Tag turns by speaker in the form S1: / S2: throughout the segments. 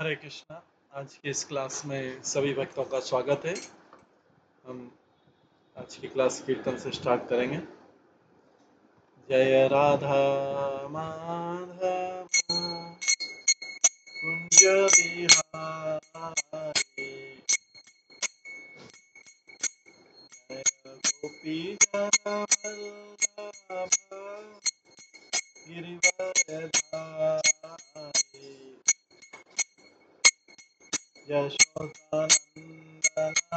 S1: हरे कृष्णा। आज की इस क्लास में सभी भक्तों का स्वागत है। हम आज की क्लास कीर्तन से स्टार्ट करेंगे। जय राधा माधव कुंज बिहारी, जय गोपी जन वल्लभ गिरिवरधारी, यशोदानंदन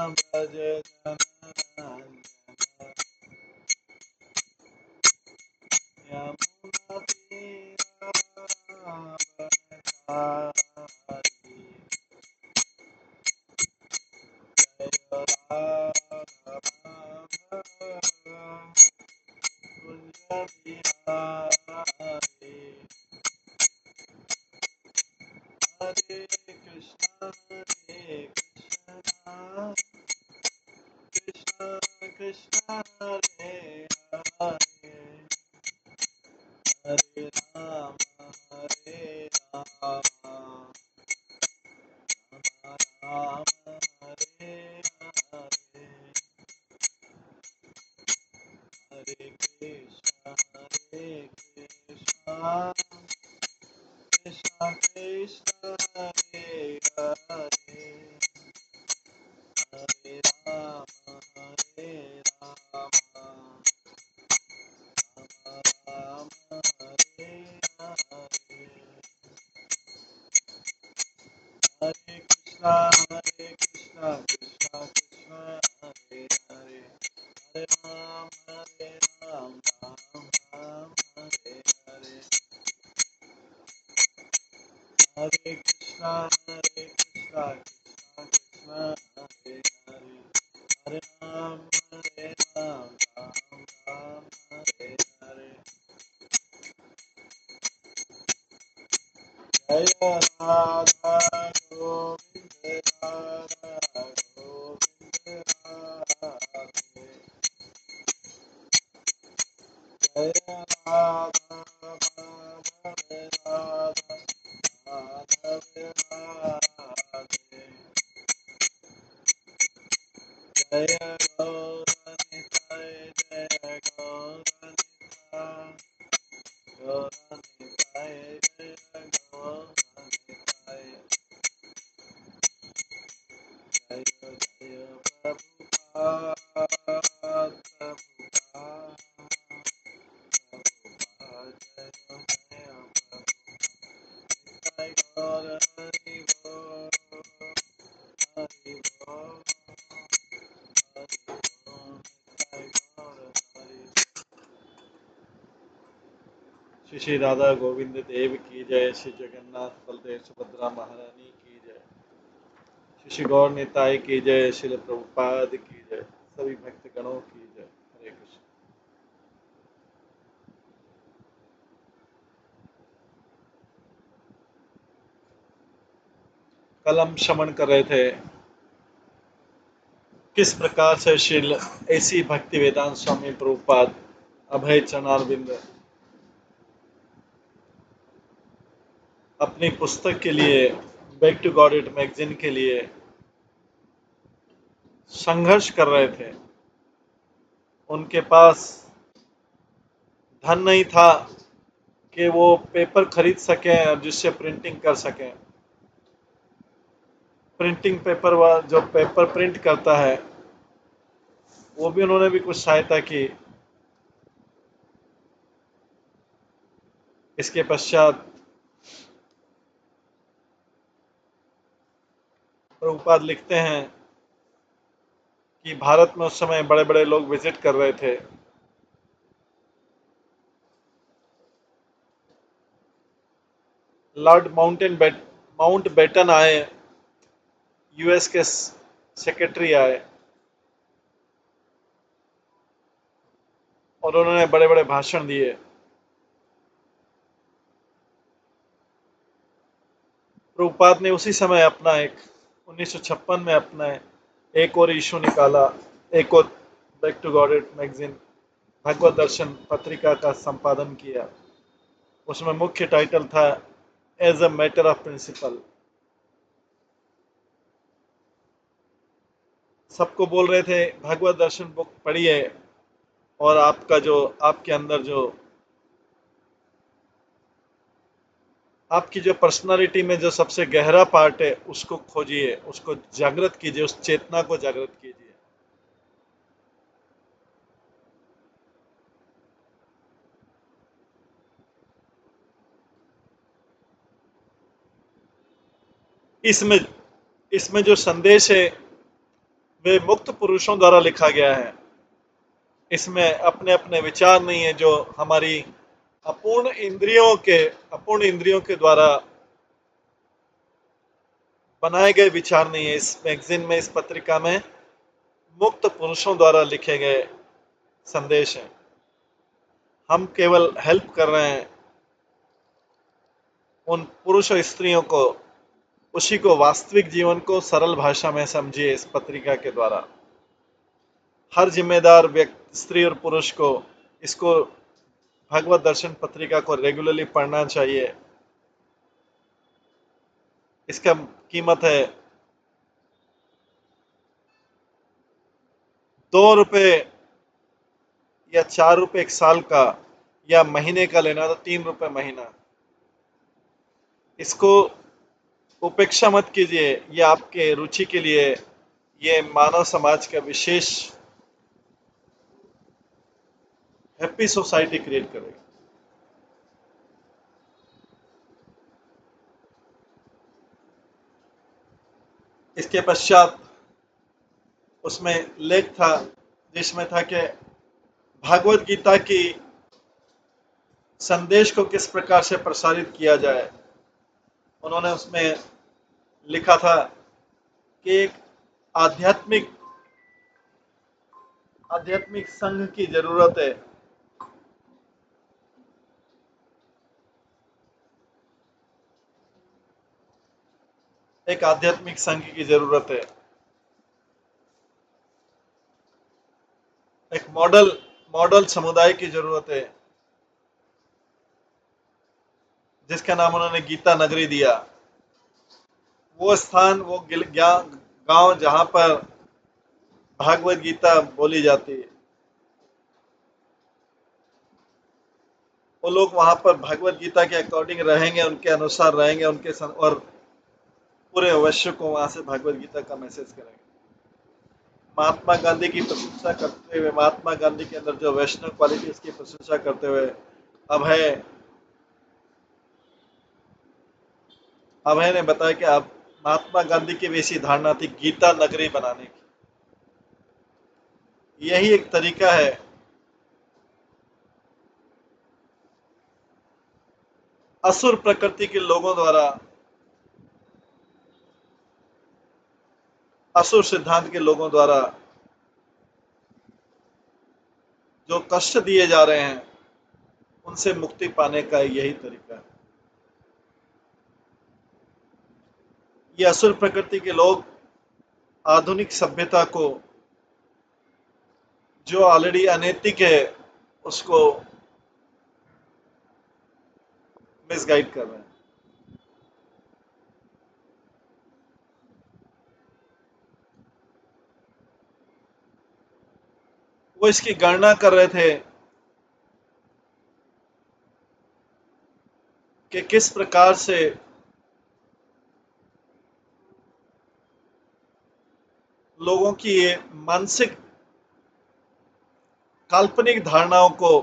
S1: व्रज जननंदन, यमुनातीरावनचारी, जय राघवाभव कुंज बिहारी। हरे कृष्णा कृष्णा कृष्णा हरे हरे, हरे राम राम राम हरे हरे, हरे कृष्णा कृष्णा कृष्णा हरे हरे, हरे राम राम हरे हरे, हरे कृष्णा कृष्णा कृष्णा हरे हरे, हरे राम राम राम हरे हरे, हरे कृष्णा कृष्णा कृष्णा हरे हरे, हरे राम राम राम हरे हरे, जय राधा गोविंद राधा गोविंद राधे, जय राधा माधव राधा माधव राधे, जय गौरनिताय जय गौरनिताय, गौरनिताय जय गौरनिताय, जय जय प्रभुपाद प्रभुपाद प्रभुपाद, जय जय प्रभुपाद, जय गौर हरि बोल हरि बोल हरि बोल, जय गौर हरि। श्री श्री राधा गोविंद देव की जय, श्री जगन्नाथ बलदेव सुभद्रा महारानी की जय, श्री श्री गौर निताई की जय, श्रील प्रभुपाद की जय, सभी भक्त गणों की जय। हरे कृष्ण। कल हम श्रवण कर रहे थे किस प्रकार से श्रील ऐसी भक्ति वेदांत स्वामी प्रभुपाद अभय चरणारविंद अपनी पुस्तक के लिए, Back to Godhead magazine के लिए संघर्ष कर रहे थे। उनके पास धन नहीं था कि वो पेपर खरीद सकें और जिससे प्रिंटिंग कर सकें। प्रिंटिंग पेपर जो पेपर प्रिंट करता है वो भी उन्होंने भी कुछ सहायता की। इसके पश्चात प्रभुपाद लिखते हैं कि भारत में उस समय बड़े बड़े लोग विजिट कर रहे थे। लॉर्ड माउंट बेटन आए, यूएस के सेक्रेटरी आए और उन्होंने बड़े बड़े भाषण दिए। प्रभुपाद ने उसी समय अपना एक 1956 में अपना एक और इशू निकाला, एक और back to Godhead magazine Bhagavat Darshan पत्रिका का संपादन किया। उसमें मुख्य टाइटल था as a matter of principle, सबको बोल रहे थे भगवत दर्शन बुक पढ़िए और आपका जो आपके अंदर जो आपकी जो पर्सनालिटी में जो सबसे गहरा पार्ट है उसको खोजिए, उसको जागृत कीजिए, उस चेतना को जागृत कीजिए। इसमें इसमें जो संदेश है वे मुक्त पुरुषों द्वारा लिखा गया है। इसमें अपने अपने विचार नहीं है जो हमारी अपूर्ण इंद्रियों के द्वारा बनाए गए विचार नहीं है। इस मैगजीन में, इस पत्रिका में मुक्त पुरुषों द्वारा लिखे गए संदेश हैं। हम केवल हेल्प कर रहे हैं उन पुरुष और स्त्रियों को, उसी को वास्तविक जीवन को सरल भाषा में समझिए। इस पत्रिका के द्वारा हर जिम्मेदार व्यक्ति, स्त्री और पुरुष को इसको भगवत दर्शन पत्रिका को रेगुलरली पढ़ना चाहिए। इसका कीमत है 2 रुपए या 4 रुपए एक साल का, या महीने का लेना तो 3 रुपए महीना। इसको उपेक्षा मत कीजिए, ये आपके रुचि के लिए, ये मानव समाज का विशेष हैप्पी सोसाइटी क्रिएट करेगा। इसके पश्चात उसमें लेख था जिसमें था कि भागवत गीता की संदेश को किस प्रकार से प्रसारित किया जाए। उन्होंने उसमें लिखा था कि एक आध्यात्मिक आध्यात्मिक संघ की जरूरत है। एक आध्यात्मिक संघ की जरूरत है। एक मॉडल मॉडल समुदाय की जरूरत है, जिसका नाम उन्होंने गीता नगरी दिया। वो स्थान, वो गांव जहां पर भागवत गीता बोली जाती है, वो लोग वहां पर भगवत गीता के अकॉर्डिंग रहेंगे, उनके अनुसार रहेंगे, और पूरे विश्व को वहां से भगवत गीता का मैसेज करेंगे। महात्मा गांधी की प्रशंसा करते हुए, महात्मा गांधी के अंदर जो वैष्णव क्वालिटीज की प्रशंसा करते हुए अभय अभय ने बताया कि आप महात्मा गांधी की भी ऐसी धारणा थी गीता नगरी बनाने की। यही एक तरीका है असुर प्रकृति के लोगों द्वारा, असुर सिद्धांत के लोगों द्वारा जो कष्ट दिए जा रहे हैं, उनसे मुक्ति पाने का यही तरीका है। ये असुर प्रकृति के लोग आधुनिक सभ्यता को, जो ऑलरेडी अनैतिक है, उसको मिसगाइड कर रहे हैं। वो इसकी गणना कर रहे थे कि किस प्रकार से लोगों की ये मानसिक काल्पनिक धारणाओं को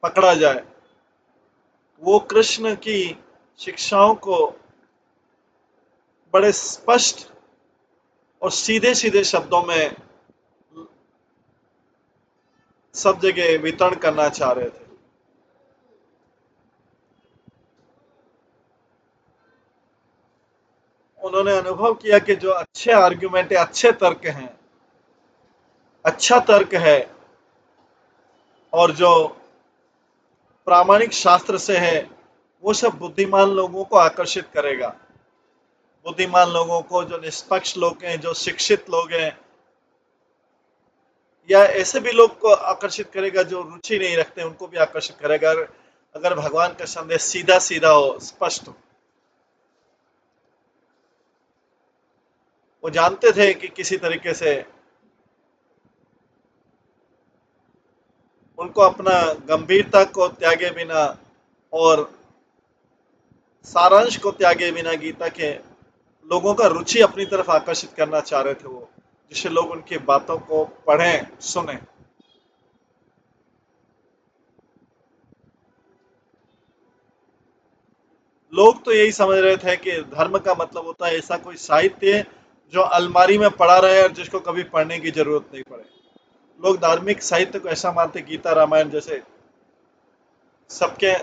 S1: पकड़ा जाए। वो कृष्ण की शिक्षाओं को बड़े स्पष्ट और सीधे सीधे शब्दों में सब जगह वितरण करना चाह रहे थे। उन्होंने अनुभव किया कि जो अच्छे आर्ग्यूमेंट है, अच्छे तर्क हैं, अच्छा तर्क है, और जो प्रामाणिक शास्त्र से है, वो सब बुद्धिमान लोगों को आकर्षित करेगा। बुद्धिमान लोगों को, जो निष्पक्ष लोग हैं, जो शिक्षित लोग हैं, या ऐसे भी लोग को आकर्षित करेगा जो रुचि नहीं रखते, उनको भी आकर्षित करेगा। अगर भगवान का संदेश सीधा सीधा हो, स्पष्ट हो। वो जानते थे कि किसी तरीके से उनको अपना गंभीरता को त्यागे बिना और सारांश को त्यागे बिना गीता के लोगों का रुचि अपनी तरफ आकर्षित करना चाह रहे थे वो, जिससे लोग उनकी बातों को पढ़ें, सुने। लोग तो यही समझ रहे थे कि धर्म का मतलब होता है ऐसा कोई साहित्य जो अलमारी में पड़ा रहे और जिसको कभी पढ़ने की जरूरत नहीं पड़े। लोग धार्मिक साहित्य को ऐसा मानते, गीता रामायण जैसे सबके,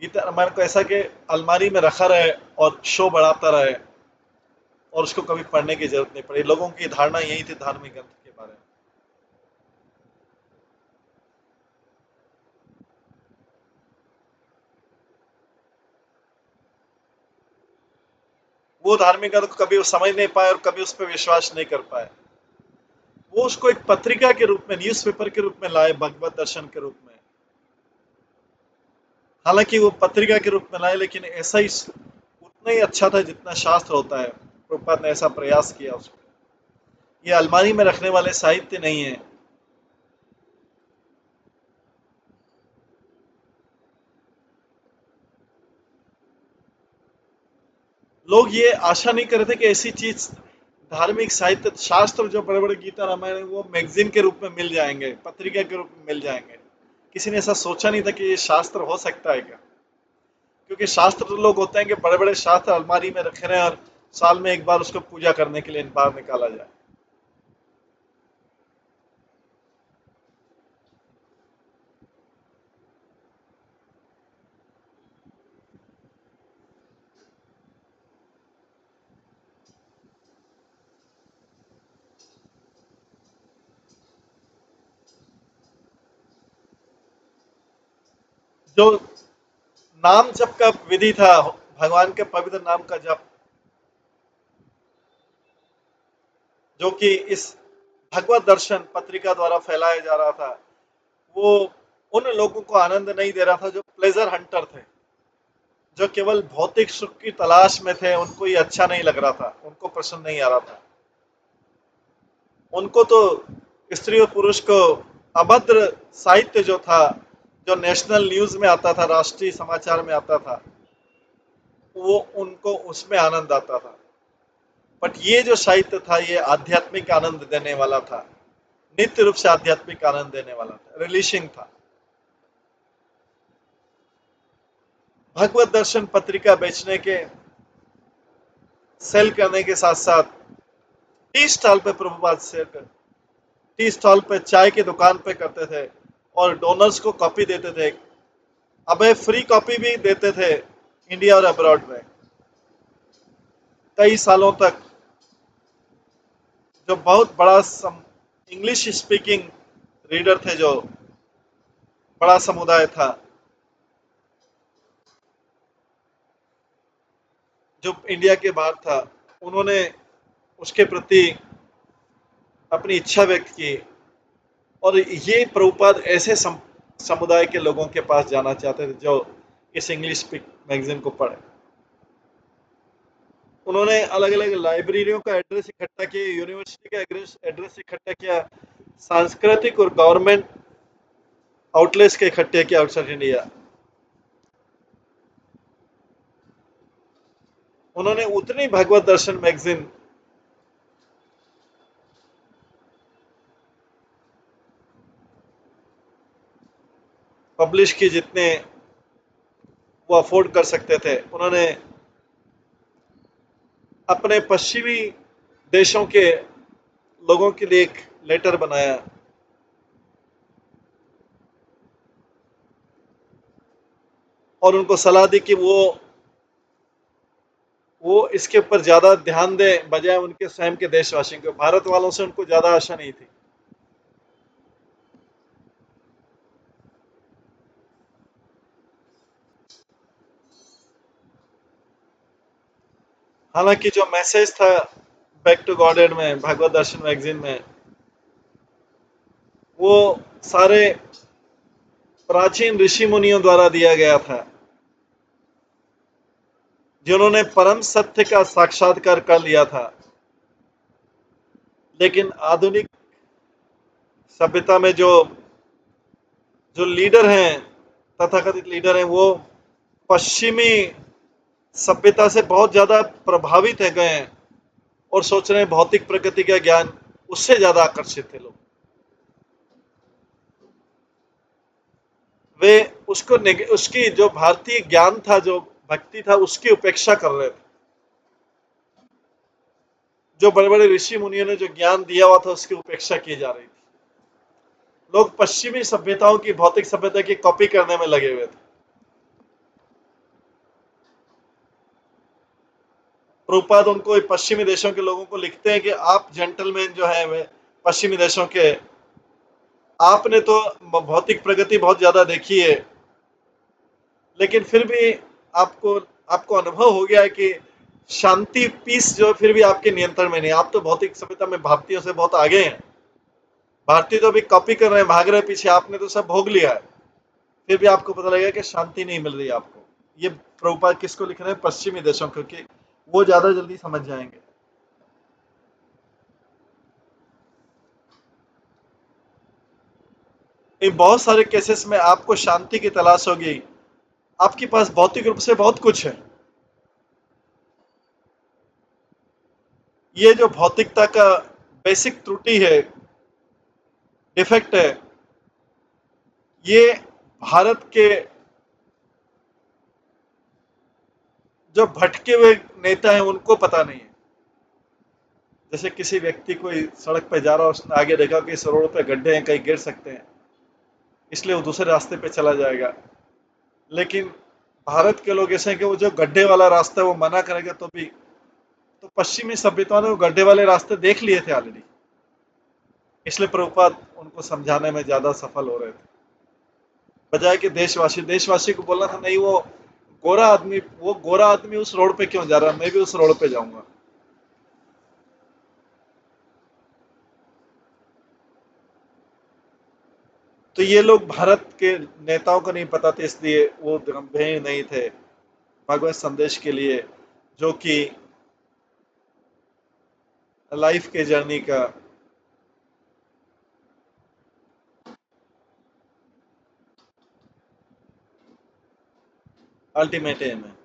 S1: गीता रामायण को ऐसा कि अलमारी में रखा रहे और शो बढ़ाता रहे और उसको कभी पढ़ने की जरूरत नहीं पड़ी। लोगों की धारणा यही थी धार्मिक ग्रंथ के बारे में। वो धार्मिक ग्रंथ को कभी वो समझ नहीं पाए और कभी उस पर विश्वास नहीं कर पाए। वो उसको एक पत्रिका के रूप में, न्यूज़पेपर के रूप में लाए, भगवत दर्शन के रूप में। हालांकि वो पत्रिका के रूप में लाए, लेकिन ऐसा ही उतना ही अच्छा था जितना शास्त्र होता है। प्रभुपाद ने ऐसा प्रयास किया उसको। ये अलमारी में रखने वाले साहित्य नहीं है। लोग ये आशा नहीं कर रहे थे कि ऐसी चीज, धार्मिक साहित्य शास्त्र जो बड़े बड़े गीता रामायण है, वो मैगजीन के रूप में मिल जाएंगे, पत्रिका के रूप में मिल जाएंगे। किसी ने ऐसा सोचा नहीं था कि ये शास्त्र हो सकता है क्या। क्योंकि शास्त्र तो लोग होते हैं कि बड़े बड़े शास्त्र अलमारी में रखे रहे और साल में एक बार उसको पूजा करने के लिए बाहर निकाला जाए। जो नाम जप का विधि था, भगवान के पवित्र नाम का जप, जो कि इस भगवत दर्शन पत्रिका द्वारा फैलाया जा रहा था, वो उन लोगों को आनंद नहीं दे रहा था जो प्लेजर हंटर थे, जो केवल भौतिक सुख की तलाश में थे। उनको ये अच्छा नहीं लग रहा था, उनको पसंद नहीं आ रहा था। उनको तो स्त्री और पुरुष को अभद्र साहित्य जो था, जो नेशनल न्यूज में आता था, राष्ट्रीय समाचार में आता था, वो उनको उसमें आनंद आता था। बट ये जो साहित्य था, ये आध्यात्मिक आनंद देने वाला था, नित्य रूप से आध्यात्मिक आनंद देने वाला था, रिलीशिंग था। भगवत दर्शन पत्रिका बेचने के, सेल करने के साथ साथ टी स्टॉल पे प्रभुपाद सेल कर, टी स्टॉल पे चाय की दुकान पे करते थे और डोनर्स को कॉपी देते थे। अब फ्री कॉपी भी देते थे इंडिया और अब्रॉड में। कई सालों तक जो बहुत बड़ा इंग्लिश स्पीकिंग रीडर थे, जो बड़ा समुदाय था, जो इंडिया के बाहर था, उन्होंने उसके प्रति अपनी इच्छा व्यक्त की। और ये प्रभुपाद ऐसे समुदाय के लोगों के पास जाना चाहते थे जो इस इंग्लिश स्पीक मैगजीन को पढ़े। उन्होंने अलग अलग लाइब्रेरियों का एड्रेस इकट्ठा किया, यूनिवर्सिटी का एड्रेस इकट्ठा किया, सांस्कृतिक और गवर्नमेंट आउटलेट्स के इकट्ठे किया आउटसाइड इंडिया। उन्होंने उतनी भगवत दर्शन मैगजीन पब्लिश की जितने वो अफोर्ड कर सकते थे। उन्होंने अपने पश्चिमी देशों के लोगों के लिए एक लेटर बनाया और उनको सलाह दी कि वो इसके ऊपर ज्यादा ध्यान दें बजाय उनके स्वयं के देशवासियों के। भारत वालों से उनको ज्यादा आशा नहीं थी। हालांकि जो मैसेज था बैक टू गॉडेड में, भगवत दर्शन मैगजीन में, वो सारे प्राचीन ऋषि मुनियों द्वारा दिया गया था, जिन्होंने परम सत्य का साक्षात्कार कर लिया था। लेकिन आधुनिक सभ्यता में जो जो लीडर हैं, तथाकथित लीडर हैं, वो पश्चिमी सभ्यता से बहुत ज्यादा प्रभावित है गए हैं और सोच रहे हैं भौतिक प्रगति का ज्ञान, उससे ज्यादा आकर्षित थे लोग। वे उसकी जो भारतीय ज्ञान था, जो भक्ति था, उसकी उपेक्षा कर रहे थे। जो बड़े बड़े ऋषि मुनियों ने जो ज्ञान दिया हुआ था, उसकी उपेक्षा की जा रही थी। लोग पश्चिमी सभ्यताओं की, भौतिक सभ्यता की कॉपी करने में लगे हुए थे। प्रभुपाद उनको पश्चिमी देशों के लोगों को लिखते हैं कि आप जेंटलमैन जो है वे पश्चिमी देशों के, आपने तो भौतिक प्रगति बहुत ज्यादा देखी है, लेकिन फिर भी आपको आपको अनुभव हो गया है कि शांति, पीस जो फिर भी आपके नियंत्रण में नहीं। आप तो भौतिक सभ्यता में भारतीयों से बहुत आगे हैं। भारतीय तो अभी कॉपी कर रहे हैं, भाग रहे हैं पीछे, आपने तो सब भोग लिया है। फिर भी आपको पता लगेगा कि शांति नहीं मिल रही आपको। ये प्रभुपाद किसको लिख रहे हैं? पश्चिमी देशों को, क्योंकि वो ज्यादा जल्दी समझ जाएंगे। इन बहुत सारे केसेस में आपको शांति की तलाश होगी, आपके पास भौतिक रूप से बहुत कुछ है। ये जो भौतिकता का बेसिक त्रुटि है, डिफेक्ट है, ये भारत के जो भटके हुए नेता हैं उनको पता नहीं है। जैसे किसी व्यक्ति कोई सड़क पे जा रहा है, उसने आगे देखा कि इस रोड पे गड्ढे हैं, कहीं गिर सकते हैं, इसलिए वो दूसरे रास्ते पे चला जाएगा। लेकिन भारत के लोग ऐसे हैं कि वो जो गड्ढे वाला रास्ता है वो मना करेंगे तो भी, तो पश्चिमी सभ्यताओं ने वो गड्ढे वाले रास्ते देख लिए थे ऑलरेडी, इसलिए प्रभुपाद उनको समझाने में ज्यादा सफल हो रहे थे। बजाय कि देशवासी देशवासी को बोलना था, नहीं वो गोरा आदमी उस रोड पे क्यों जा रहा है, मैं भी उस रोड पे जाऊंगा। तो ये लोग भारत के नेताओं को नहीं पता था, इसलिए वो गंभीर नहीं थे भगवत संदेश के लिए, जो कि लाइफ के जर्नी का अल्टीमेट एम है।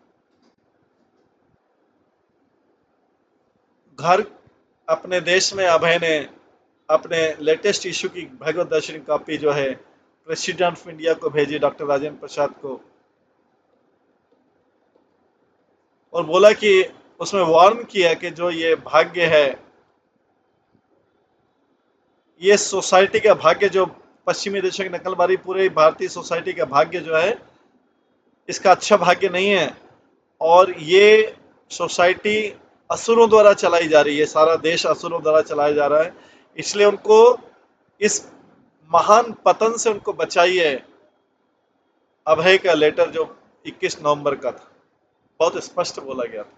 S1: घर अपने देश में अभय ने अपने लेटेस्ट इशू की भगवत दर्शन कॉपी जो है प्रेसिडेंट ऑफ इंडिया को भेजी, डॉक्टर राजेंद्र प्रसाद को, और बोला कि उसमें वार्न किया कि जो ये भाग्य है, ये सोसाइटी का भाग्य, जो पश्चिमी देशों की नकलबारी, पूरे भारतीय सोसाइटी का भाग्य जो है, इसका अच्छा भाग्य नहीं है। और ये सोसाइटी असुरों द्वारा चलाई जा रही है, सारा देश असुरों द्वारा चलाया जा रहा है, इसलिए उनको इस महान पतन से उनको बचाइए। अभय का लेटर जो 21 नवंबर का था, बहुत स्पष्ट बोला गया था।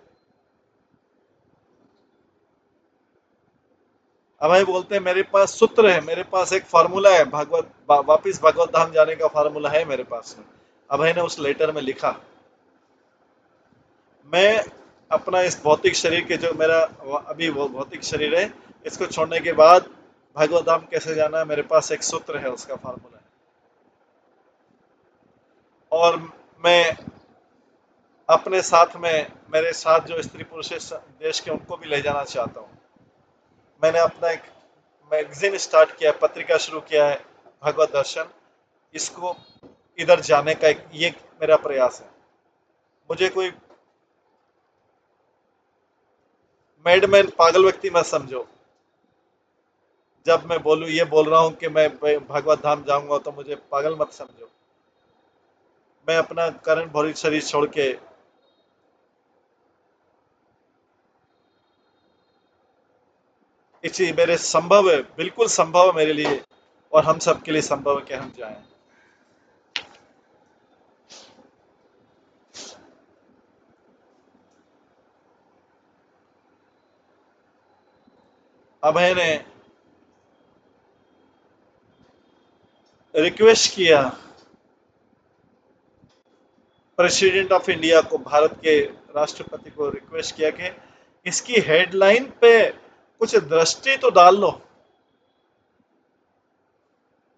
S1: अभय बोलते हैं मेरे पास सूत्र है, मेरे पास एक फार्मूला है, वापिस भगवत धाम जाने का फार्मूला है मेरे पास में। अभय ने उस लेटर में लिखा, मैं अपना इस भौतिक शरीर के, जो मेरा अभी वो भौतिक शरीर है, इसको छोड़ने के बाद भगवत धाम कैसे जाना है, मेरे पास एक सूत्र है, उसका फार्मूला है। और मैं अपने साथ में, मेरे साथ जो स्त्री पुरुष देश के, उनको भी ले जाना चाहता हूँ। मैंने अपना एक मैगजीन स्टार्ट किया, पत्रिका शुरू किया है, भगवत दर्शन। इसको इधर जाने का ये मेरा प्रयास है। मुझे कोई मैडमैन, पागल व्यक्ति मत समझो। जब मैं बोलूं, ये बोल रहा हूं कि मैं भगवत धाम जाऊंगा, तो मुझे पागल मत समझो। मैं अपना करंट भौतिक शरीर छोड़ के इसी मेरे संभव है, बिल्कुल संभव है मेरे लिए, और हम सबके लिए संभव है कि हम जाएं। अभय ने रिक्वेस्ट किया प्रेसिडेंट ऑफ इंडिया को, भारत के राष्ट्रपति को रिक्वेस्ट किया कि इसकी हेडलाइन पे कुछ दृष्टि तो डाल लो।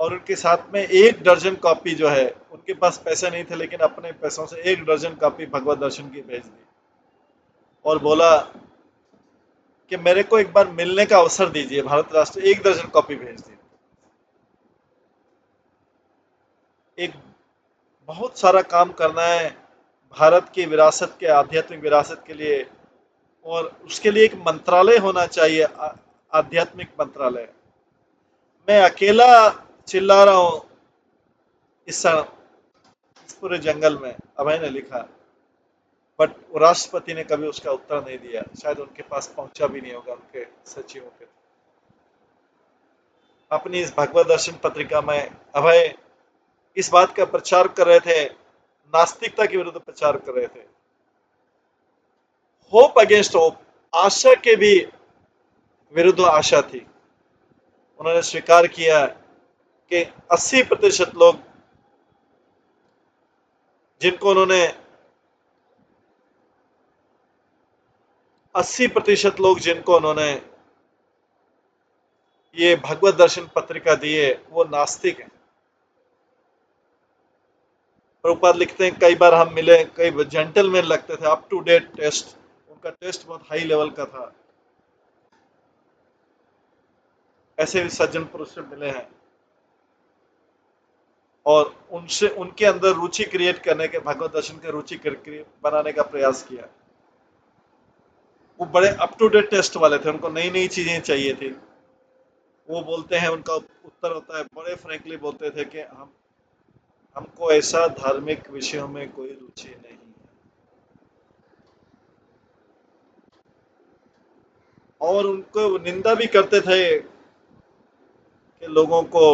S1: और उनके साथ में 1 दर्जन कॉपी जो है, उनके पास पैसे नहीं थे लेकिन अपने पैसों से 1 दर्जन कॉपी भगवत दर्शन की भेज दी और बोला कि मेरे को एक बार मिलने का अवसर दीजिए। भारत राष्ट्र 1 दर्जन कॉपी भेज दी। एक बहुत सारा काम करना है भारत की विरासत के, आध्यात्मिक विरासत के लिए, और उसके लिए एक मंत्रालय होना चाहिए, आध्यात्मिक मंत्रालय। मैं अकेला चिल्ला रहा हूं इस पूरे जंगल में, अभय ने लिखा। बट राष्ट्रपति ने कभी उसका उत्तर नहीं दिया, शायद उनके पास पहुंचा भी नहीं होगा उनके सचिवों के। अपनी इस भगवत दर्शन पत्रिका में अभय इस बात का प्रचार कर रहे थे, नास्तिकता के विरुद्ध प्रचार कर रहे थे। होप अगेंस्ट होप, आशा के भी विरुद्ध आशा थी। उन्होंने स्वीकार किया कि 80% लोग जिनको उन्होंने 80% लोग जिनको उन्होंने ये भगवत दर्शन पत्रिका दी है वो नास्तिक हैं। प्रभुपाद लिखते हैं कई बार हम मिले, कई जेंटलमैन लगते थे, अप टू डेट टेस्ट, उनका टेस्ट बहुत हाई लेवल का था। ऐसे भी सज्जन पुरुष से मिले हैं और उनसे उनके अंदर रुचि क्रिएट करने के, भगवत दर्शन के रुचि बनाने का प्रयास किया। वो बड़े अप टू डेट टेस्ट वाले थे, उनको नई नई चीजें चाहिए थी। वो बोलते हैं, उनका उत्तर होता है, बड़े फ्रैंकली बोलते थे कि हमको ऐसा धार्मिक विषयों में कोई रुचि नहीं है। और उनको निंदा भी करते थे कि लोगों को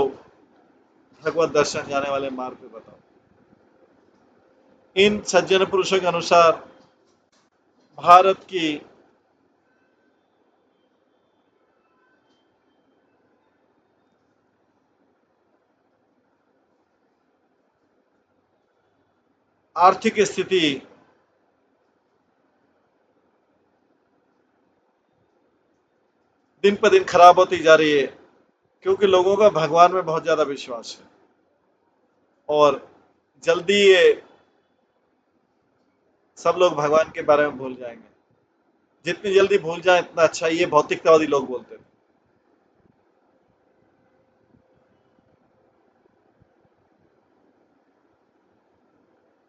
S1: भगवत दर्शन जाने वाले मार्ग पे बताओ। इन सज्जन पुरुषों के अनुसार भारत की आर्थिक स्थिति दिन पर दिन खराब होती जा रही है, क्योंकि लोगों का भगवान में बहुत ज्यादा विश्वास है और जल्दी ये सब लोग भगवान के बारे में भूल जाएंगे। जितनी जल्दी भूल जाए इतना अच्छा, ये भौतिकतावादी लोग बोलते हैं।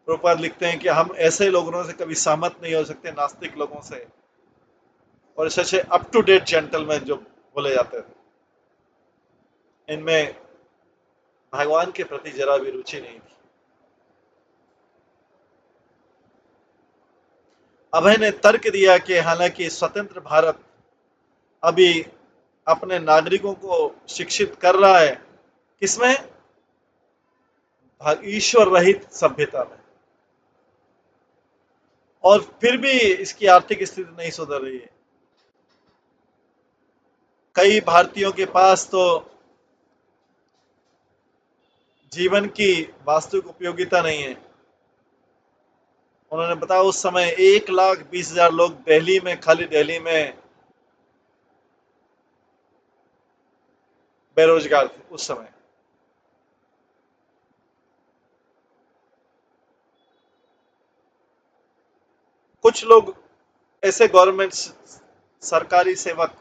S1: प्रभुपाद लिखते हैं कि हम ऐसे लोगों से कभी सहमत नहीं हो सकते, नास्तिक लोगों से, और ऐसे अप टू डेट जेंटलमैन जो बोले जाते थे, इनमें भगवान के प्रति जरा भी रुचि नहीं थी। अभय ने तर्क दिया कि हालांकि स्वतंत्र भारत अभी अपने नागरिकों को शिक्षित कर रहा है, किसमें? ईश्वर रहित सभ्यता में, और फिर भी इसकी आर्थिक स्थिति नहीं सुधर रही है। कई भारतीयों के पास तो जीवन की वास्तविक उपयोगिता नहीं है। उन्होंने बताया उस समय 1,20,000 लोग दिल्ली में, खाली दिल्ली में बेरोजगार थे उस समय। कुछ लोग ऐसे गवर्नमेंट सरकारी सेवक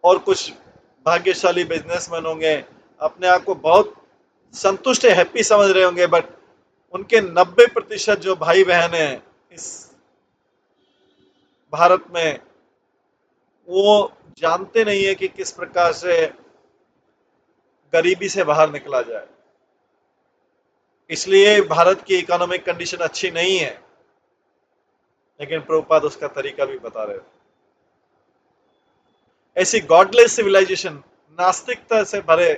S1: और कुछ भाग्यशाली बिजनेसमैन होंगे, अपने आप को बहुत संतुष्ट, हैप्पी समझ रहे होंगे, बट उनके 90% जो भाई बहन हैं इस भारत में, वो जानते नहीं है कि किस प्रकार से गरीबी से बाहर निकला जाए। इसलिए भारत की इकोनॉमिक कंडीशन अच्छी नहीं है, लेकिन प्रभुपाद उसका तरीका भी बता रहे थे। ऐसी गॉडलेस सिविलाइजेशन, नास्तिकता से भरे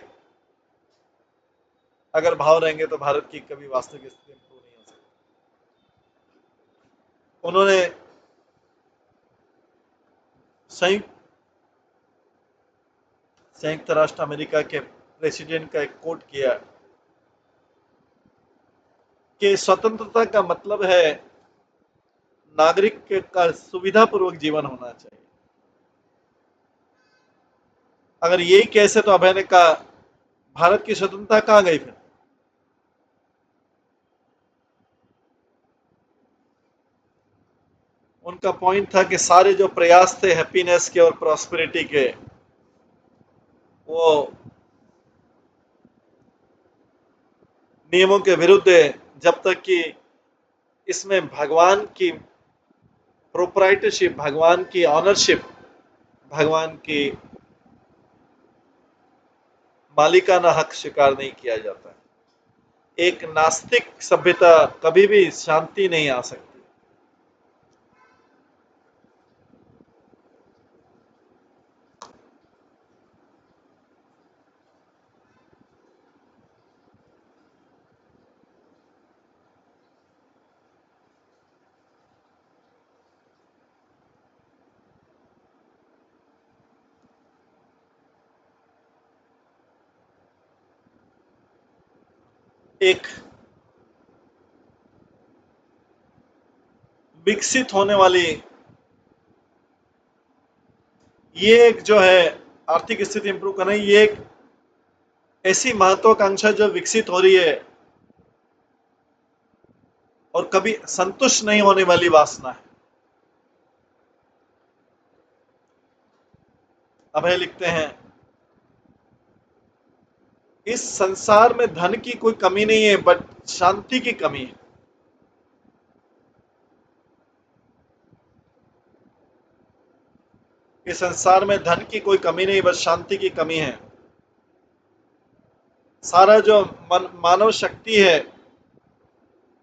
S1: अगर भाव रहेंगे तो भारत की कभी वास्तविक स्थिति इंप्रूव नहीं हो सकती। उन्होंने संयुक्त संयुक्त राष्ट्र अमेरिका के प्रेसिडेंट का एक कोट किया कि स्वतंत्रता का मतलब है नागरिक का सुविधापूर्वक जीवन होना चाहिए। अगर यही केस है तो अभय ने कहा भारत की स्वतंत्रता कहां गई फिर? उनका पॉइंट था कि सारे जो प्रयास थे हैप्पीनेस के और प्रॉस्पेरिटी के, वो नियमों के विरुद्ध है, जब तक कि इसमें भगवान की प्रोप्राइटरशिप, भगवान की ऑनरशिप, भगवान की मालिकाना हक स्वीकार नहीं किया जाता। एक नास्तिक सभ्यता कभी भी शांति नहीं आ सकती। एक विकसित होने वाली, ये एक जो है आर्थिक स्थिति इंप्रूव करना, ये एक ऐसी महत्वाकांक्षा जो विकसित हो रही है और कभी संतुष्ट नहीं होने वाली वासना है। अभय लिखते हैं, इस संसार में धन की कोई कमी नहीं है, बट शांति की कमी है। इस संसार में धन की कोई कमी नहीं, बस शांति की कमी है। सारा जो मानव शक्ति है,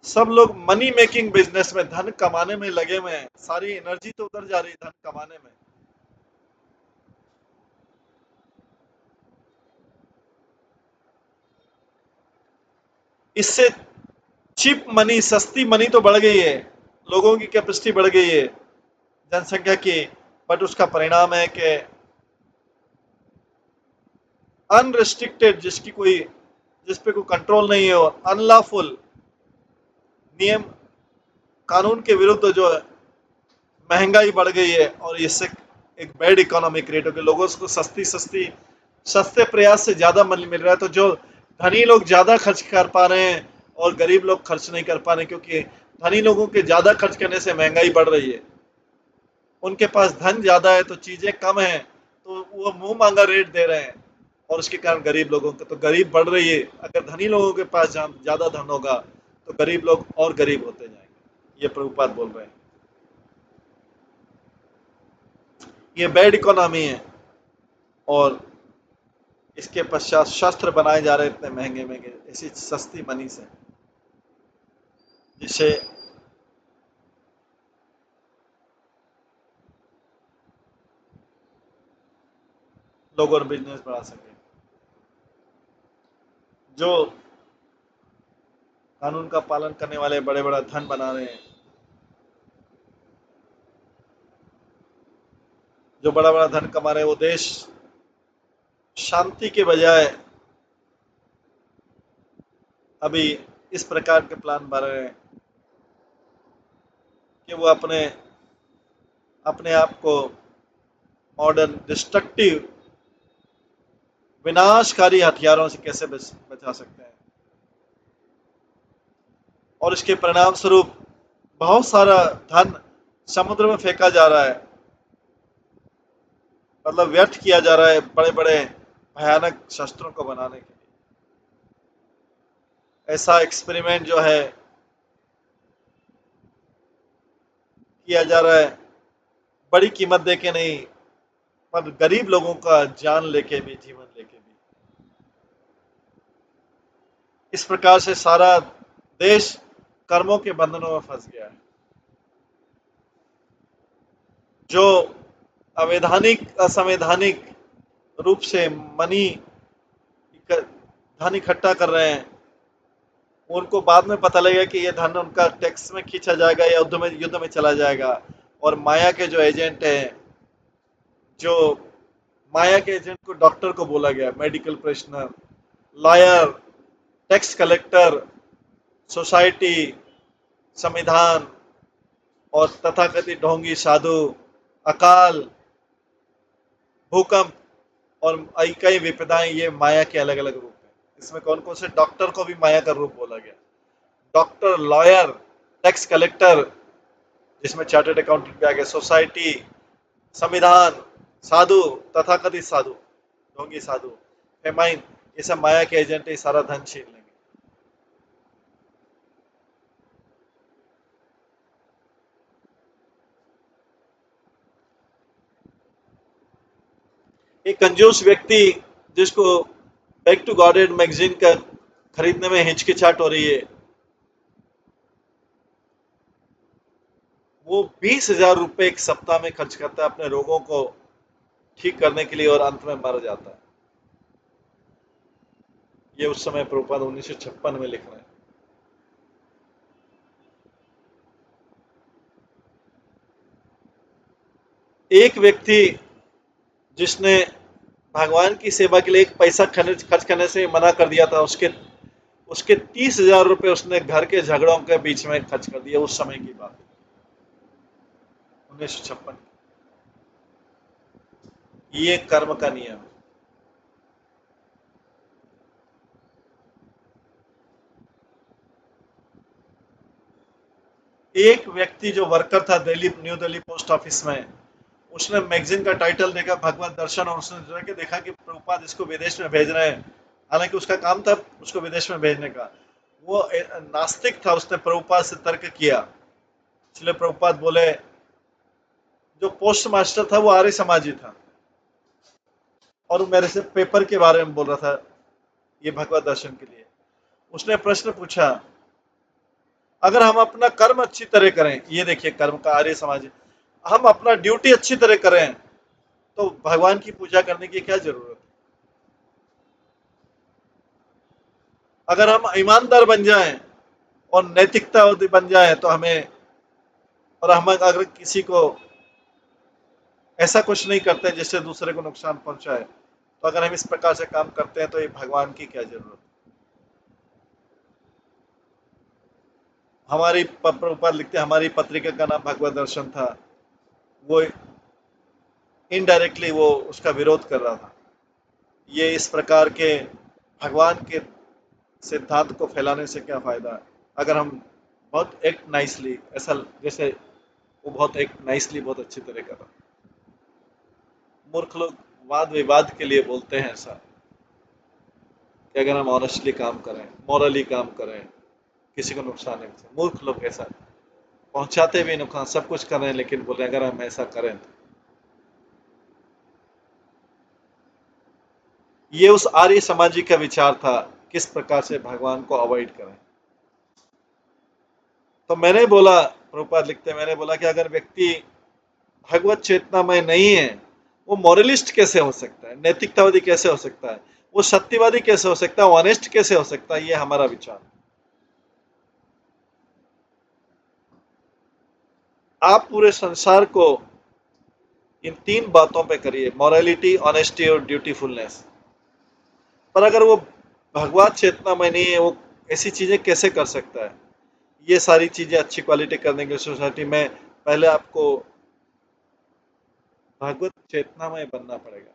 S1: सब लोग मनी मेकिंग बिजनेस में, धन कमाने में लगे हुए हैं। सारी एनर्जी तो उधर जा रही है धन कमाने में। इससे चीप मनी, सस्ती मनी तो बढ़ गई है, लोगों की कैपेसिटी बढ़ गई है जनसंख्या की, बट उसका परिणाम है कि अनरिस्ट्रिक्टेड, जिस पे कोई कंट्रोल नहीं है, और अनलॉफुल, नियम कानून के विरुद्ध जो है, महंगाई बढ़ गई है, और इससे एक बैड इकोनॉमी क्रिएट हो गई। लोगों को सस्ते प्रयास से ज्यादा मिल रहा है, तो जो धनी लोग ज्यादा खर्च कर पा रहे हैं और गरीब लोग खर्च नहीं कर पा रहे, क्योंकि धनी लोगों के ज्यादा खर्च करने से महंगाई बढ़ रही है। उनके पास धन ज्यादा है तो चीजें कम है, तो वो मुंह मांगा रेट दे रहे हैं, और उसके कारण गरीब लोगों को तो गरीब बढ़ रही है। अगर धनी लोगों के पास ज्यादा धन होगा तो गरीब लोग और गरीब होते जाएंगे। ये प्रभुपाद बोल रहे हैं, ये बैड इकोनॉमी है। और इसके पश्चात शस्त्र बनाए जा रहे इतने महंगे महंगे, ऐसी सस्ती मनी से, जिससे लोग और बिजनेस बढ़ा सके। जो कानून का पालन करने वाले बड़े बड़ा धन बना रहे हैं, जो बड़ा बड़ा धन कमा रहे हैं, वो देश शांति के बजाय अभी इस प्रकार के प्लान बना रहे हैं कि वो अपने अपने आप को मॉडर्न डिस्ट्रक्टिव, विनाशकारी हथियारों से कैसे बचा सकते हैं। और इसके परिणाम स्वरूप बहुत सारा धन समुद्र में फेंका जा रहा है, मतलब व्यर्थ किया जा रहा है बड़े बड़े भयानक शस्त्रों को बनाने के लिए। ऐसा एक्सपेरिमेंट जो है किया जा रहा है, बड़ी कीमत देके नहीं, पर गरीब लोगों का जान लेके भी, जीवन लेके भी। इस प्रकार से सारा देश कर्मों के बंधनों में फंस गया है। जो अवैधानिक, असंवैधानिक रूप से धन इकट्ठा कर रहे हैं, उनको बाद में पता लगेगा कि ये धन उनका टैक्स में खींचा जाएगा या युद्ध में चला जाएगा। और माया के जो एजेंट हैं, जो माया के एजेंट को डॉक्टर को बोला गया, medical practitioner, lawyer, tax collector, society, संविधान, और तथाकथित ढोंगी साधु, अकाल, भूकंप, और कई विपदाएं, ये माया के अलग अलग रूप हैं। इसमें कौन कौन से? डॉक्टर को भी माया का रूप बोला गया। डॉक्टर, लॉयर, टैक्स कलेक्टर, जिसमें चार्टर्ड अकाउंटेंट भी आ गया, सोसाइटी, संविधान, साधु, तथाकथित साधु, ढोंगी साधु, फेमाइन, ये सब माया के एजेंट, ये सारा धन छीन लेंगे। एक कंजूस व्यक्ति जिसको बैक टू गॉडेड मैगजीन का खरीदने में हिचकिचाहट हो रही है, वो 20,000 रुपए एक सप्ताह में खर्च करता है अपने रोगों को ठीक करने के लिए, और अंत में मर जाता है। ये उस समय प्रभुपाद 1956 में लिख रहे हैं। एक व्यक्ति जिसने भगवान की सेवा के लिए एक पैसा खर्च करने से मना कर दिया था, उसके उसके 30,000 रुपए उसने घर के झगड़ों के बीच में खर्च कर दिया। उस समय की बात, 1956। ये कर्म का नियम है। एक व्यक्ति जो वर्कर था Delhi, new Delhi post office में, उसने मैगजीन का टाइटल देखा भगवत दर्शन, और उसने जाके देखा कि प्रभुपाद इसको विदेश में भेज रहे हैं। हालांकि उसका काम था उसको विदेश में भेजने का। वो नास्तिक था, उसने प्रभुपाद से तर्क किया। इसलिए प्रभुपाद बोले, जो पोस्ट मास्टर था वो आर्य समाजी था, और वो मेरे से पेपर के बारे में बोल रहा था ये भगवत दर्शन के लिए। उसने प्रश्न पूछा, अगर हम अपना कर्म अच्छी तरह करें, ये देखिए कर्म का आर्य समाज, हम अपना ड्यूटी अच्छी तरह करें, तो भगवान की पूजा करने की क्या जरूरत है? अगर हम ईमानदार बन जाएं और नैतिकतावादी बन जाएं तो हमें, और हम अगर किसी को ऐसा कुछ नहीं करते जिससे दूसरे को नुकसान पहुंचाए, तो अगर हम इस प्रकार से काम करते हैं तो ये भगवान की क्या जरूरत है? हमारी ऊपर लिखते हैं, हमारी पत्रिका का नाम भगवत दर्शन था, वो इनडायरेक्टली वो उसका विरोध कर रहा था। ये इस प्रकार के भगवान के सिद्धांत को फैलाने से क्या फायदा है? अगर हम बहुत एक्ट नाइसली, ऐसा जैसे वो बहुत एक्ट नाइसली बहुत अच्छी तरह कर रहा। मूर्ख लोग वाद विवाद के लिए बोलते हैं ऐसा, कि अगर हम ऑनेस्टली काम करें, मॉरली काम करें, किसी को नुकसान नहीं पहुंचाए। मूर्ख लोग ऐसा पहुंचाते भी नुकसान, सब कुछ कर रहे हैं, लेकिन बोल रहे हैं अगर हम ऐसा करें तो। ये उस आर्य समाजी का विचार था, किस प्रकार से भगवान को अवॉइड करें। तो मैंने बोला, प्रभुपाद लिखते, मैंने बोला कि अगर व्यक्ति भगवत चेतनामय नहीं है, वो मॉरलिस्ट कैसे हो सकता है, नैतिकतावादी कैसे हो सकता है, वो सत्यवादी कैसे हो सकता है, ऑनेस्ट कैसे हो सकता है? ये हमारा विचार। आप पूरे संसार को इन तीन बातों पे करिए, मॉरलिटी, ऑनेस्टी और ड्यूटीफुलनेस। पर अगर वो भगवत चेतनामय नहीं है, वो ऐसी चीजें कैसे कर सकता है? ये सारी चीजें अच्छी क्वालिटी करने के सोसाइटी में पहले आपको भगवत चेतनामय बनना पड़ेगा।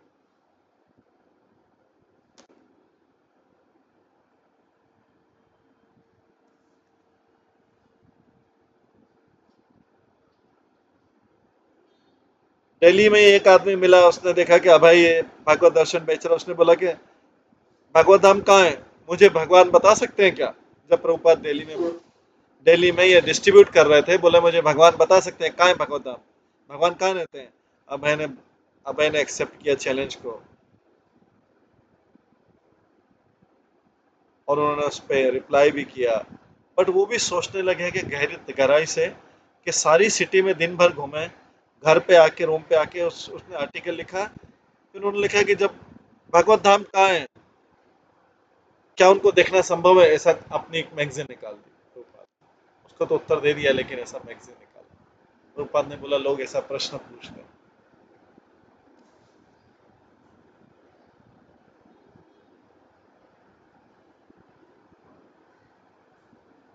S1: दिल्ली में एक आदमी मिला, उसने देखा कि अभय ये भगवत दर्शन बेच रहा है। उसने बोला कि भगवत धाम कहाँ है, मुझे भगवान बता सकते हैं क्या? जब प्रभुपाद दिल्ली में ये डिस्ट्रीब्यूट कर रहे थे, बोले मुझे भगवान बता सकते हैं कहाँ है भगवत धाम, भगवान कहाँ रहते हैं? अभय ने अभय ने एक्सेप्ट किया चैलेंज को, और उन्होंने उस पर रिप्लाई भी किया। बट वो भी सोचने लगे कि गहराई से, कि सारी सिटी में दिन भर घूमे, घर पे आके, रूम पे आके उसने आर्टिकल लिखा। फिर उन्होंने लिखा कि जब भगवत धाम कहाँ है, क्या उनको देखना संभव है? ऐसा अपनी एक मैगजीन निकाल दी प्रभुपाद। उसको तो उत्तर दे दिया, लेकिन ऐसा मैगजीन निकाला। प्रभुपाद ने बोला लोग ऐसा प्रश्न पूछते हैं।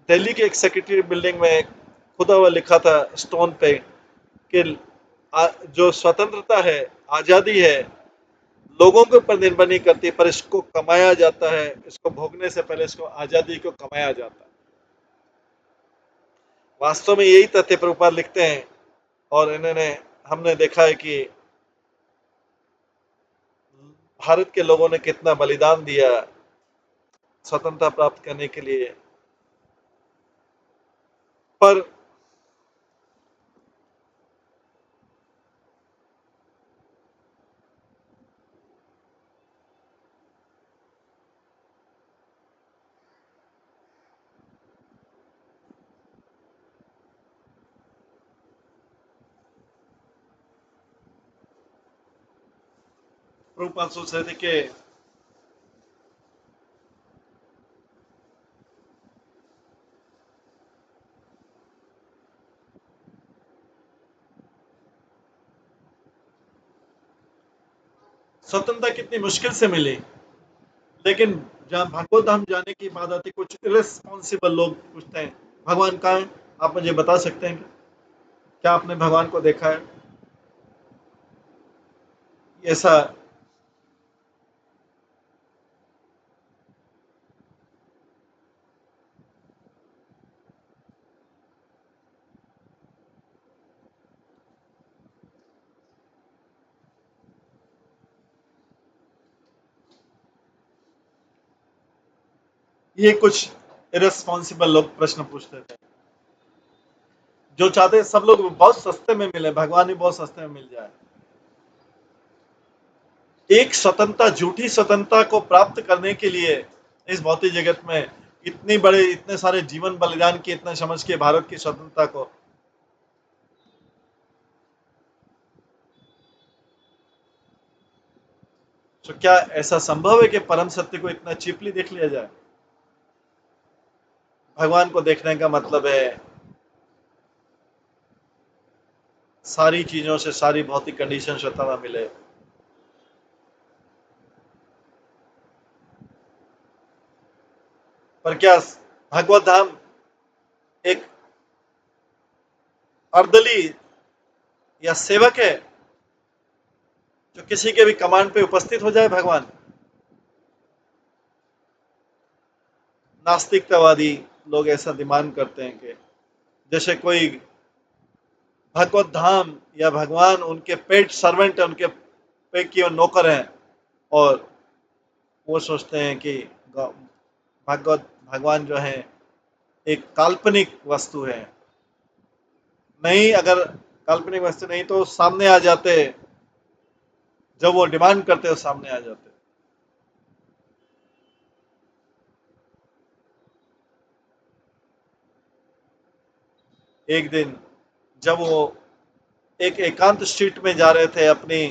S1: दिल्ली के एक सेक्रेटरी बिल्डिंग में खुदा हुआ लिखा था स्टोन पे, कि जो स्वतंत्रता है, आजादी है, लोगों के ऊपर निर्भर नहीं करती, पर इसको कमाया जाता है, इसको भोगने से पहले इसको आजादी को कमाया जाता है। वास्तव में यही तथ्य प्रभुपाद लिखते हैं, और इन्होंने हमने देखा है कि भारत के लोगों ने कितना बलिदान दिया स्वतंत्रता प्राप्त करने के लिए। पर प्रभुपाद सोच रहे थे कि स्वतंत्रता कितनी मुश्किल से मिली, लेकिन जहाँ भागवत धाम जाने की बात आती, कुछ इरेस्पॉन्सिबल लोग पूछते हैं भगवान कहाँ है, आप मुझे बता सकते हैं क्या आपने भगवान को देखा है? ऐसा ये कुछ इरेस्पॉन्सिबल लोग प्रश्न पूछते थे, जो चाहते हैं सब लोग बहुत सस्ते में मिले, भगवान भी बहुत सस्ते में मिल जाए। एक स्वतंत्रता, झूठी स्वतंत्रता को प्राप्त करने के लिए इस भौतिक जगत में इतनी बड़े, इतने सारे जीवन बलिदान किए, इतना समझ के भारत की स्वतंत्रता को, तो क्या ऐसा संभव है कि परम सत्य को इतना चीपली देख लिया जाए? भगवान को देखने का मतलब है सारी चीजों से, सारी भौतिक कंडीशन स्वतंत्रता मिले। पर क्या भगवत धाम एक अर्दली या सेवक है जो किसी के भी कमांड पे उपस्थित हो जाए? भगवान, नास्तिकतावादी लोग ऐसा डिमांड करते हैं कि जैसे कोई भगवत धाम या भगवान उनके पेट सर्वेंट है, उनके पेट की वो नौकर हैं, और वो सोचते हैं कि भगवत भगवान जो है एक काल्पनिक वस्तु है। नहीं, अगर काल्पनिक वस्तु नहीं तो सामने आ जाते, जब वो डिमांड करते हो सामने आ जाते। एक दिन जब वो एक एकांत स्ट्रीट में जा रहे थे अपनी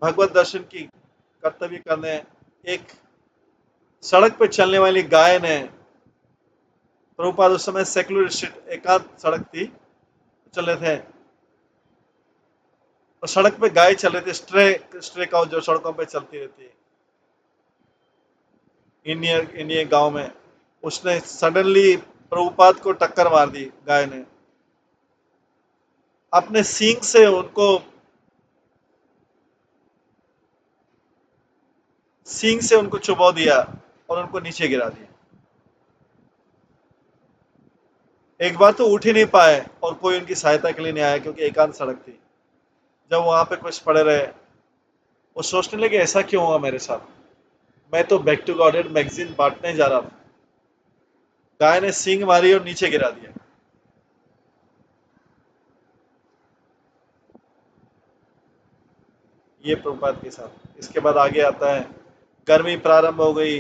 S1: भगवत दर्शन की कर्तव्य करने, एक सड़क पे चलने वाली गाय ने, प्रभुपाद उस समय सेक्युलर स्ट्रीट एकांत सड़क थी, चल रहे थे, और सड़क पे गाय चल रही थी, स्ट्रे स्ट्रे काउ जो सड़कों पे चलती रहती है इंडियन इंडियन गांव में। उसने सडनली प्रभुपाद को टक्कर मार दी गाय ने, अपने सींग से उनको, सींग से उनको चुबो दिया और उनको नीचे गिरा दिया। एक बार तो उठ ही नहीं पाए और कोई उनकी सहायता के लिए नहीं आया, क्योंकि एकांत सड़क थी। जब वहां पे कुछ पड़े रहे, वो सोचने लगे ऐसा क्यों हुआ मेरे साथ, मैं तो बैक टू गॉडेड मैगजीन बांटने जा रहा था, गाय ने सींग मारी और नीचे गिरा दिया। ये प्रभुपाद के साथ। इसके बाद आगे आता है, गर्मी प्रारंभ हो गई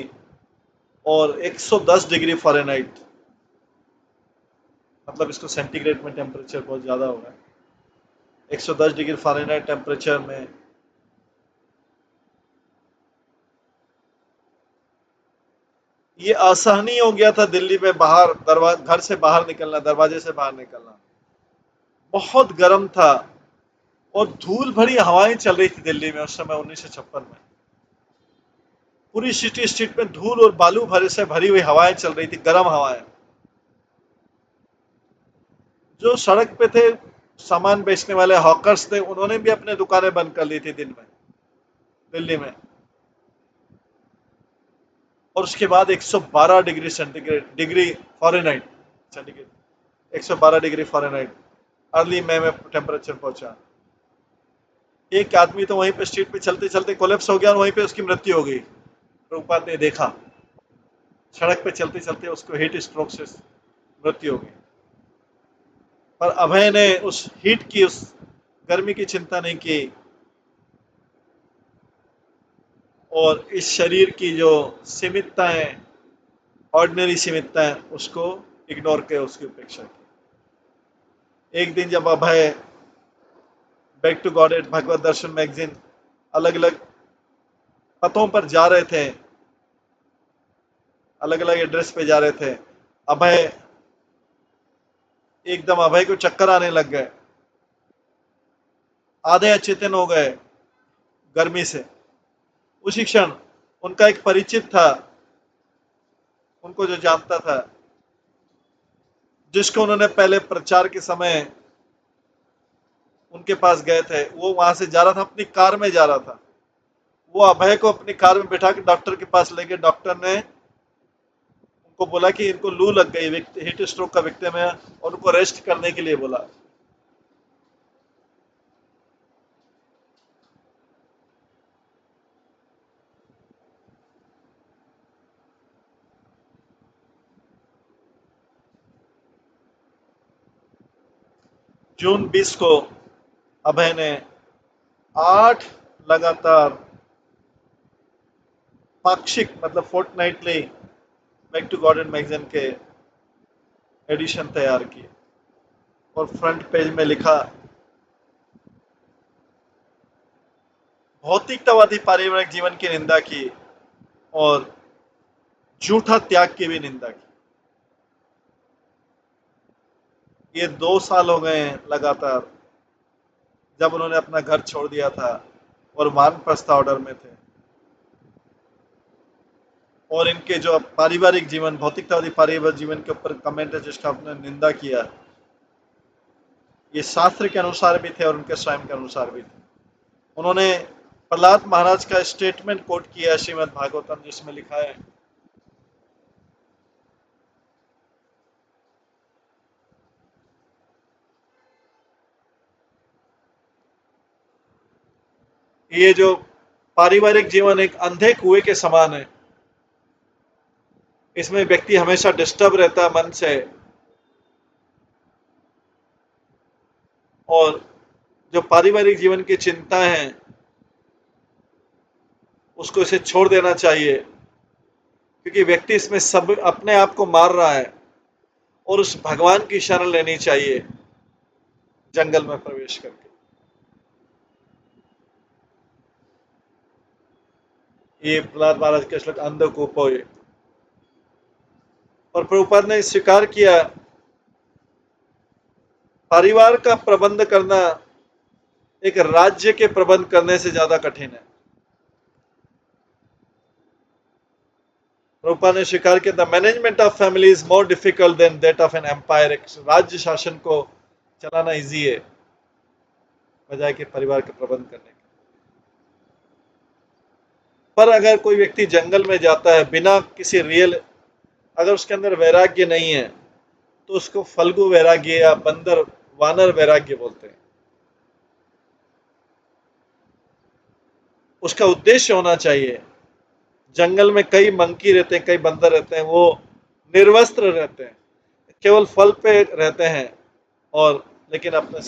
S1: और 110 डिग्री फ़ारेनहाइट, मतलब इसको सेंटीग्रेड में टेम्परेचर बहुत ज़्यादा हो रहा है। 110 डिग्री फ़ारेनहाइट टेम्परेचर में ये असहनीय हो गया था दिल्ली में, बाहर घर से बाहर निकलना, दरवाजे से बाहर निकलना बहुत गर्म था, और धूल भरी हवाएं चल रही थी दिल्ली में उस समय 1956 में। पूरी सिटी स्ट्रीट में धूल और बालू भरे से भरी हुई हवाएं चल रही थी, गर्म हवाएं। जो सड़क पे थे सामान बेचने वाले हॉकर्स थे, उन्होंने भी अपने दुकानें बंद कर ली थी दिन में दिल्ली में। और उसके बाद 112 degree centigrade, degree Fahrenheit, centigrade 112 degree Fahrenheit early May में टेम्परेचर पहुंचा। एक आदमी तो वहीं पे स्ट्रीट पे चलते चलते कोलैप्स हो गया और वहीं पे उसकी मृत्यु हो गई। प्रभुपाद ने देखा, सड़क पे चलते चलते उसको हीट स्ट्रोक से मृत्यु हो गई। पर अभय ने उस हीट की, उस गर्मी की चिंता नहीं की और इस शरीर की जो सीमितता है, ऑर्डिनरी सीमितता है, उसको इग्नोर किया, उसकी उपेक्षा की। एक दिन जब Abhay back to Godhead Bhagavat Darshan magazine अलग अलग पथों पर जा रहे थे, अलग अलग एड्रेस पे जा रहे थे, अभय एकदम अभय को चक्कर आने लग गए, आधे अचेतन हो गए गर्मी से। उसी क्षण उनका एक परिचित था, उनको जो जानता था, जिसको उन्होंने पहले प्रचार के समय उनके पास गए थे, वो वहां से जा रहा था, अपनी कार में जा रहा था। वो अभय को अपनी कार में बैठा के डॉक्टर के पास ले गए। डॉक्टर ने उनको बोला कि इनको लू लग गई, हीट स्ट्रोक का विक्टिम है, और उनको रेस्ट करने के लिए बोला। जून 20 को अभय ने 8 लगातार पाक्षिक, मतलब fortnightly, Back to God magazine के एडिशन तैयार किए और फ्रंट पेज में लिखा, भौतिकतावादी पारिवारिक जीवन की निंदा की और झूठा त्याग की भी निंदा की। ये 2 साल हो गए हैं लगातार, जब उन्होंने अपना घर छोड़ दिया था और वानप्रस्थ ऑर्डर में थे। और इनके जो पारिवारिक जीवन, भौतिकतावादी पारिवारिक जीवन के ऊपर कमेंट है जिसका आपने निंदा किया, ये शास्त्र के अनुसार भी थे और उनके स्वयं के अनुसार भी थे। उन्होंने प्रहलाद महाराज का स्टेटमेंट कोट किया श्रीमद् भागवतम, जिसमें लिखा है, ये जो पारिवारिक जीवन एक अंधे कुएं के समान है, इसमें व्यक्ति हमेशा डिस्टर्ब रहता है मन से, और जो पारिवारिक जीवन की चिंता है उसको इसे छोड़ देना चाहिए, क्योंकि व्यक्ति इसमें सब अपने आप को मार रहा है और उस भगवान की शरण लेनी चाहिए जंगल में प्रवेश करके। ये प्रहलाद महाराज के श्लोक अंधकूपोय। और प्रभुपाद ने स्वीकार किया, परिवार का प्रबंध करना एक राज्य के प्रबंध करने से ज्यादा कठिन है। प्रभुपाद ने स्वीकार किया, the management of family is more difficult than that of an empire. राज्य शासन को चलाना इजी है बजाय के परिवार के प्रबंध करने के। पर अगर कोई व्यक्ति जंगल में जाता है बिना किसी रियल, अगर उसके अंदर वैराग्य नहीं है, तो उसको फल्गु वैराग्य या बंदर वानर वैराग्य बोलते हैं। उसका उद्देश्य होना चाहिए, जंगल में कई मंकी रहते हैं, कई बंदर रहते हैं, वो निर्वस्त्र रहते हैं, केवल फल पे रहते हैं, और लेकिन अपने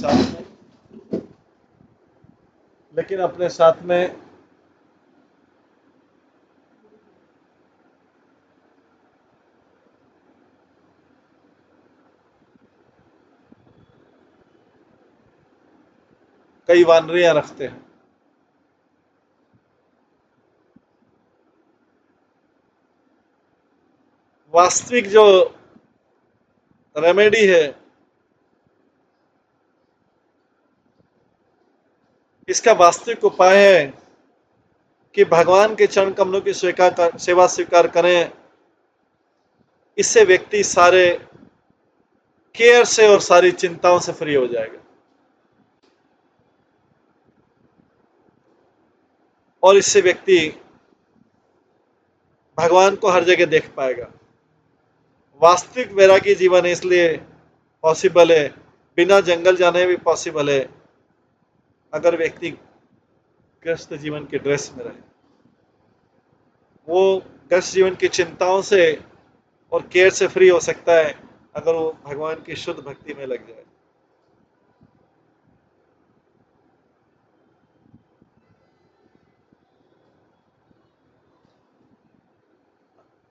S1: साथ में कई वानरियां रखते हैं। वास्तविक जो रेमेडी है, इसका वास्तविक उपाय है कि भगवान के चरण कमलों की सेवा स्वीकार करें। इससे व्यक्ति सारे केयर से और सारी चिंताओं से फ्री हो जाएगा। और इससे व्यक्ति भगवान को हर जगह देख पाएगा। वास्तविक वैरागी जीवन इसलिए पॉसिबल है, बिना जंगल जाने भी पॉसिबल है, अगर व्यक्ति ग्रस्त जीवन के ड्रेस में रहे। वो ग्रस्त जीवन की चिंताओं से और केयर से फ्री हो सकता है अगर वो भगवान की शुद्ध भक्ति में लग जाए।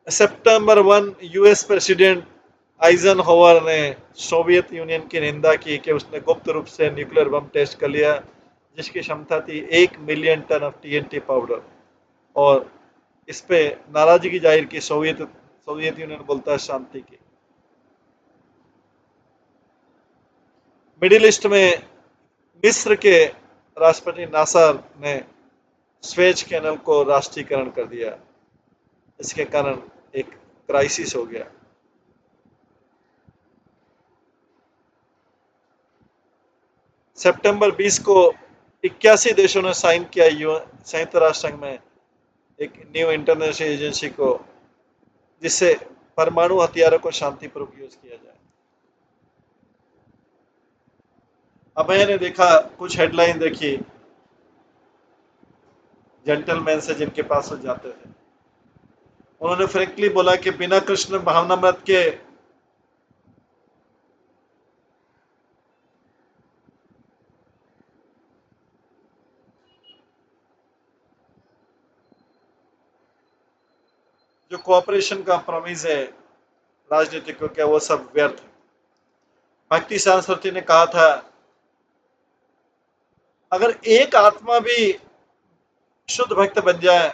S1: सितंबर 1 यूएस प्रेसिडेंट आइजनहोवर ने सोवियत यूनियन की निंदा की कि उसने गुप्त रूप से न्यूक्लियर बम टेस्ट कर लिया जिसकी क्षमता थी 1 million ton of TNT powder, और इस पे नाराजगी जाहिर की। सोवियत यूनियन बोलता है शांति की। मिडिल ईस्ट में मिस्र के राष्ट्रपति नासर ने स्वेज कैनल को राष्ट्रीयकरण कर दिया। इसके कारण एक क्राइसिस हो गया। सितंबर 20 को 81 देशों ने साइन किया संयुक्त राष्ट्र संघ में एक न्यू इंटरनेशनल एजेंसी को, जिससे परमाणु हथियारों को शांतिपूर्वक यूज किया जाए। अब मैंने देखा कुछ हेडलाइन देखी जेंटलमैन से जिनके पास वो जाते थे, उन्होंने फ्रैंकली बोला कि बिना कृष्ण भावनामृत के जो कोऑपरेशन का प्रॉमिस है राजनीतिकों का, वो सब व्यर्थ है। भक्ति सरस्वती ने कहा था अगर एक आत्मा भी शुद्ध भक्त बन जाए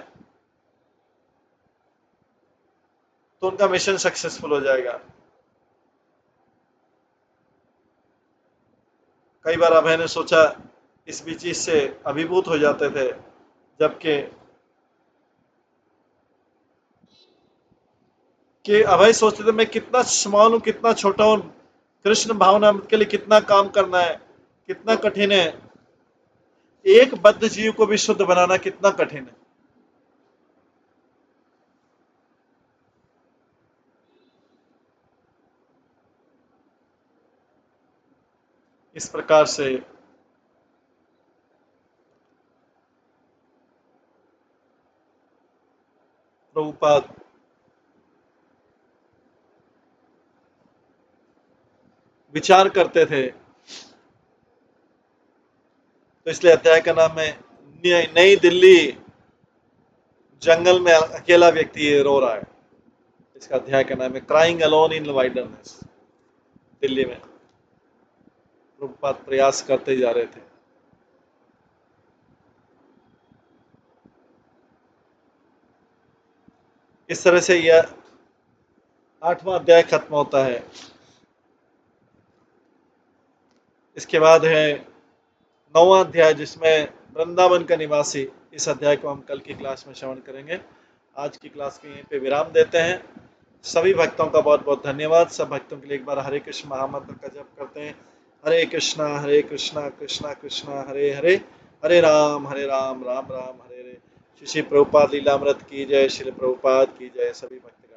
S1: तो उनका मिशन सक्सेसफुल हो जाएगा। कई बार अभय ने सोचा इस भी चीज से अभिभूत हो जाते थे, जबकि अभय सोचते थे मैं कितना स्मॉल हूं, कितना छोटा हूं, कृष्ण भावना के लिए कितना काम करना है, कितना कठिन है। एक बद्ध जीव को भी शुद्ध बनाना कितना कठिन है। इस प्रकार से प्रभुपाद विचार करते थे, तो इसलिए अध्याय का नाम है नई दिल्ली जंगल में अकेला व्यक्ति रो रहा है। इसका अध्याय का नाम है crying alone in wilderness. Delhi में प्रभुपाद प्रयास करते जा रहे थे। इस तरह से यह 8वां अध्याय खत्म होता है। इसके बाद है 9वां अध्याय जिसमें वृंदावन का निवासी। इस अध्याय को हम कल की क्लास में श्रवण करेंगे। आज की क्लास को यहीं पे विराम देते हैं। सभी भक्तों का बहुत बहुत धन्यवाद। सब भक्तों के लिए एक बार हरे कृष्ण महामंत्र का जप करते हैं। हरे कृष्णा कृष्णा कृष्णा हरे हरे, हरे राम राम राम हरे हरे। श्री प्रभुपाद लीलामृत की जय, श्री प्रभुपाद की जय। सभी भक्त